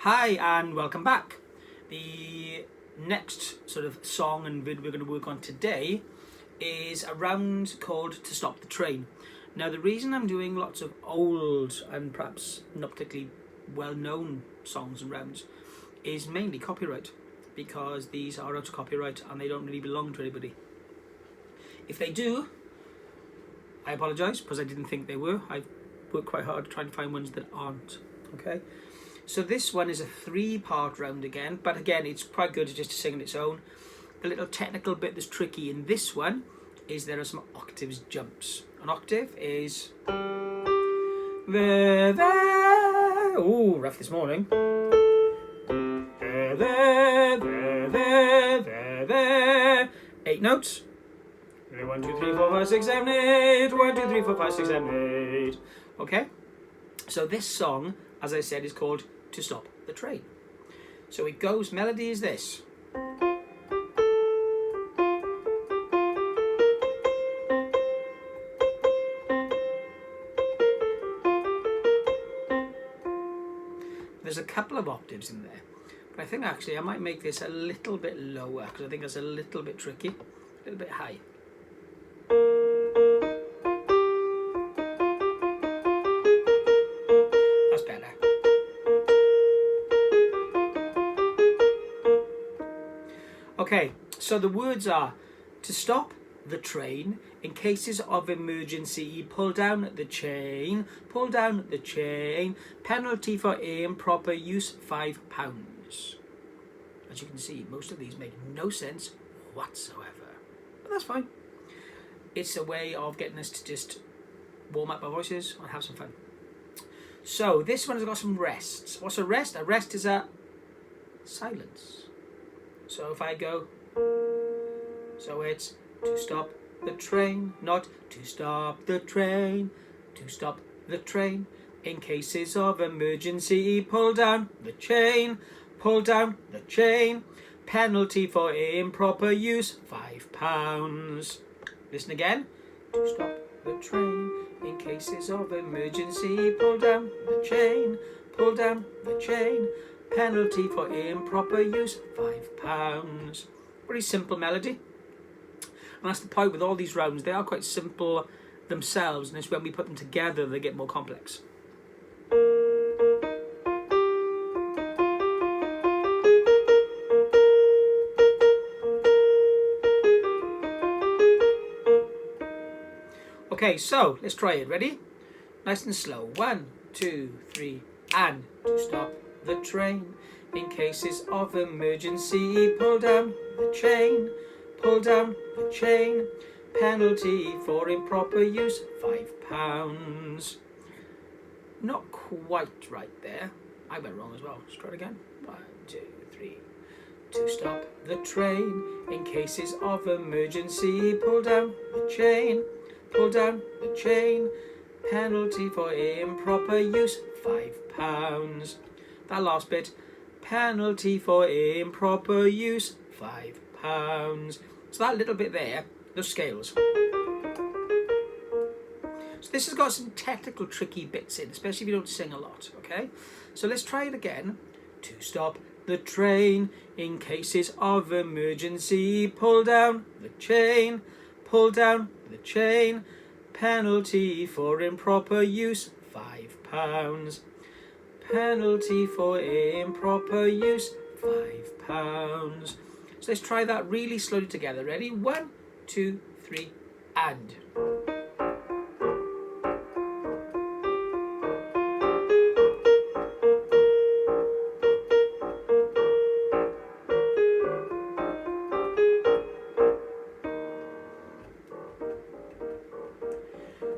Hi and welcome back. The next sort of song and vid we're going to work on today is a round called To Stop the Train. Now the reason I'm doing lots of old and perhaps not particularly well known songs and rounds is mainly copyright, because these are out of copyright and they don't really belong to anybody. If they do, I apologise, because I didn't think they were. I've worked quite hard trying to find ones that aren't. Okay. So this one is a 3-part round again, but again it's quite good just to sing on its own. The little technical bit that's tricky in this one is there are some octaves jumps. An octave is there. Ooh, rough this morning. There. 8 notes. 1, 2, 3, 4, 5, 6, 7, 8. 1, 2, 3, 4, 5, 6, 7, 8. Okay. So this song, as I said, is called To Stop the Train. So it goes, melody is this. There's a couple of octaves in there, but I think actually I might make this a little bit lower, because I think it's a little bit tricky, a little bit high. That's better. Okay, so the words are: to stop the train, in cases of emergency, pull down the chain, pull down the chain, penalty for improper use, £5. As you can see, most of these make no sense whatsoever, but that's fine. It's a way of getting us to just warm up our voices and have some fun. So this one has got some rests. What's a rest? A rest is a silence. So if I go, so it's to stop the train, not to stop the train, to stop the train. In cases of emergency, pull down the chain, pull down the chain. Penalty for improper use, £5. Listen again. To stop the train, in cases of emergency, pull down the chain, pull down the chain. Penalty for improper use, £5. Pretty simple melody. And that's the point with all these rounds. They are quite simple themselves, and it's when we put them together they get more complex. Okay, so let's try it. Ready? Nice and slow. 1, 2, 3, and to stop the train, in cases of emergency, pull down the chain, pull down the chain. Penalty for improper use, £5. Not quite right there. I went wrong as well. Let's try it again. 1, 2, 3. To stop the train, in cases of emergency, pull down the chain, pull down the chain. Penalty for improper use, £5. That last bit, penalty for improper use, £5. So that little bit there, those scales. So this has got some technical tricky bits in, especially if you don't sing a lot, okay? So let's try it again. To stop the train, in cases of emergency, pull down the chain, pull down the chain. Penalty for improper use, £5. Penalty for improper use, £5. So let's try that really slowly together. Ready? 1, 2, 3, and.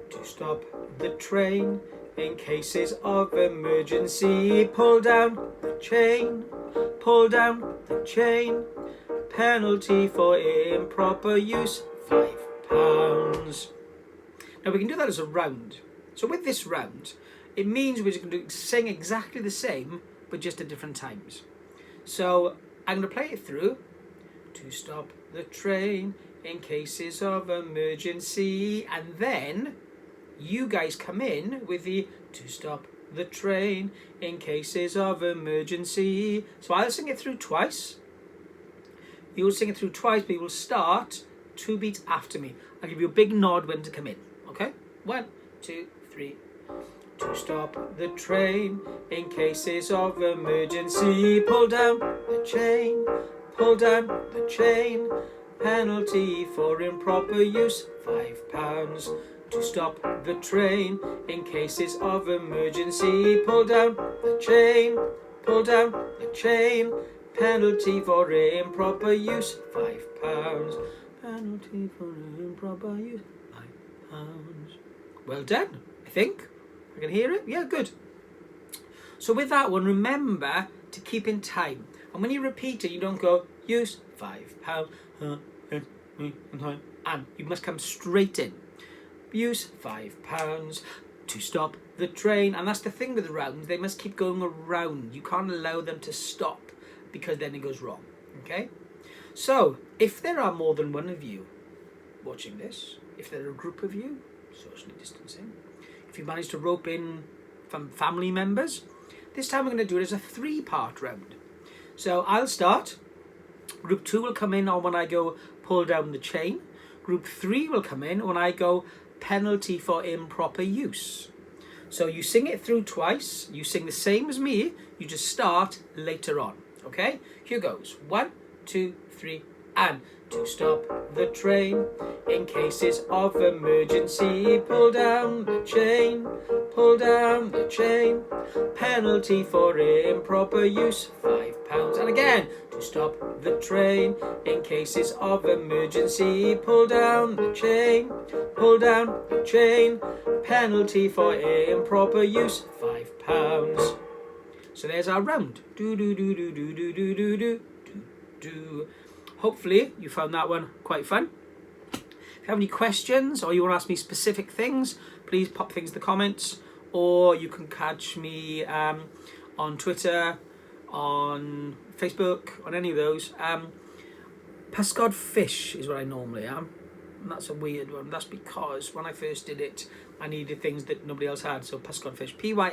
To stop the train, in cases of emergency, pull down the chain, pull down the chain. Penalty for improper use, £5. Now we can do that as a round. So with this round, it means we're just going to sing exactly the same, but just at different times. So I'm going to play it through. To stop the train, in cases of emergency, and then you guys come in with the to stop the train in cases of emergency. So I'll sing it through twice. You will sing it through twice, but you will start 2 beats after me. I'll give you a big nod when to come in. Okay? 1, 2, 3. To stop the train in cases of emergency, pull down the chain, pull down the chain. Penalty for improper use, £5. To stop the train in cases of emergency, pull down the chain, pull down the chain. Penalty for improper use, £5. Penalty for improper use, £5. Well done, I think. I can hear it. Yeah, good. So with that one, remember to keep in time. And when you repeat it, you don't go, use £5. And you must come straight in. Use £5 to stop the train. And that's the thing with the rounds. They must keep going around. You can't allow them to stop because then it goes wrong. Okay? So, if there are more than one of you watching this, if there are a group of you, socially distancing, if you manage to rope in from family members, this time we're going to do it as a 3-part round. So I'll start. Group 2 will come in on when I go pull down the chain. Group 3 will come in when I go penalty for improper use. So you sing it through twice. You sing the same as me. You just start later on. Okay? Here goes. 1, 2, 3, and to stop the train in cases of emergency, pull down the chain, pull down the chain. Penalty for improper use, £5. And again, to stop the train in cases of emergency, pull down the chain, pull down the chain. Penalty for improper use, £5. So there's our round. Do do do do do do do do do do. Hopefully you found that one quite fun. If you have any questions or you want to ask me specific things, please pop things in the comments, or you can catch me on Twitter, on Facebook, on any of those. Pysgod Fish is what I normally am. And that's a weird one. That's because when I first did it, I needed things that nobody else had. So Pysgod Fish, Pysgod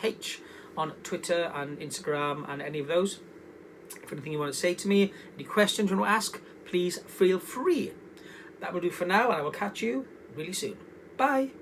Fish on Twitter and Instagram and any of those. If anything you want to say to me, any questions you want to ask, please feel free. That will do for now, and I will catch you really soon. Bye.